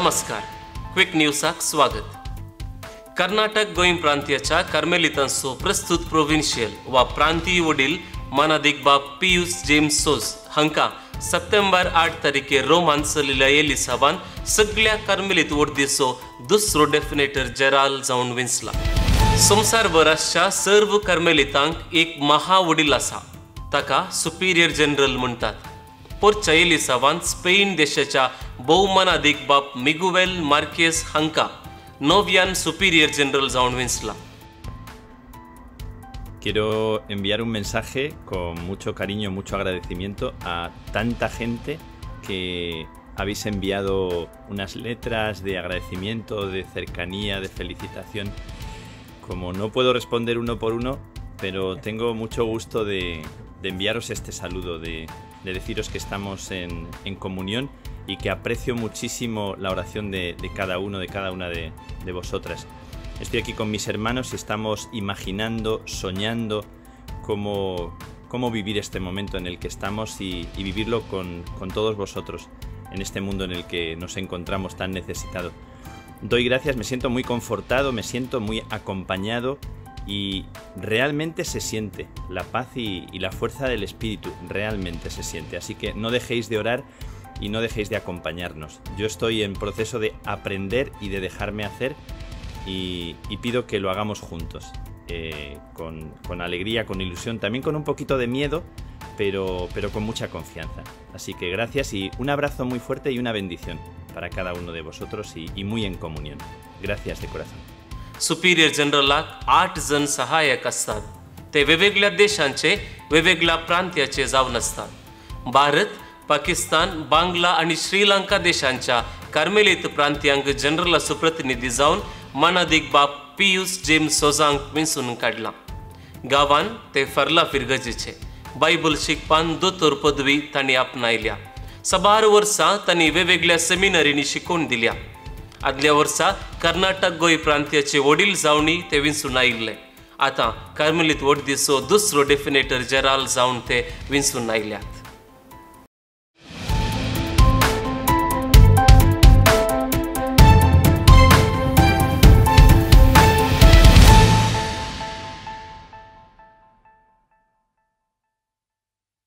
नमस्कार. क्विक न्यूजाक स्वागत. कर्नाटक गोंय प्रांतीयाच्या कार्मेलितांचो प्रस्तुत प्रोविन्शियल वा प्रांतीय वडील मानादिक बाब पियुस जेम्स सोस हांकां सप्टेंबर 8 तारीखेर रोमान चलिल्ल्या एलिसावान सगळ्या कार्मेलित वर्दीचो दुसरो डेफिनेटर जेराल जावन विंचला. संवसारभराच्या सर्व कार्मेलितांक एक महावडील आसा, ताका सुपिरियर जनरल म्हणटात. पोरच्या एलिसावान स्पेन देशाच्या भौमानादिक बाब मिगुवेल मार्केस हांकां नोव्यान सुपिरियर जनरल जावन विंचला. Quiero enviar un mensaje con mucho cariño, mucho agradecimiento a tanta gente que habéis enviado unas letras de agradecimiento, de cercanía, de felicitación. Como no puedo responder uno por uno, pero tengo mucho gusto de enviaros este saludo, de deciros que estamos en comunión y que aprecio muchísimo la oración de cada uno, de cada una de vosotras. Estoy aquí con mis hermanos y estamos imaginando, soñando cómo vivir este momento en el que estamos y vivirlo con todos vosotros en este mundo en el que nos encontramos tan necesitados. Doy gracias, me siento muy confortado, me siento muy acompañado y realmente se siente la paz y la fuerza del Espíritu, realmente se siente. Así que no dejéis de orar y no dejéis de acompañarnos. Yo estoy en proceso de aprender y de dejarme hacer y pido que lo hagamos juntos, con alegría, con ilusión, también con un poquito de miedo, pero con mucha confianza. Así que gracias y un abrazo muy fuerte y una bendición para cada uno de vosotros y muy en comunión. Gracias de corazón. Superior जनरलाक 8 जण सहायक असतात. ते वेगवेगळ्या देशांचे वेगवेगळ्या प्रांत्याचे जावन असतात. भारत, पाकिस्तान, बांगला आणि श्रीलंका देशांच्या कार्मेलित प्रांतीयांक जनरलाचो प्रतिनिधी जावन मानादिक बाब पियुस जेम्स सोजांक विंचून काडला. गांवान ते फर्ला फिरगजेचे बायबल शिकपान दोतोर पदवी तांणी आपणायल्या. 12 वर्सां तांणी वेगवेगळ्या सेमिनरींनी शिकवण दिल्या. आदल्या वर्सा कर्नाटक गोंय प्रांतीयाचे वडील जावनी ते विंचून आयिल्ले. आतां कार्मेलित वर्दीचो दुसरो डेफिनेटर जेराल जावन ते विंचून आयल्यात.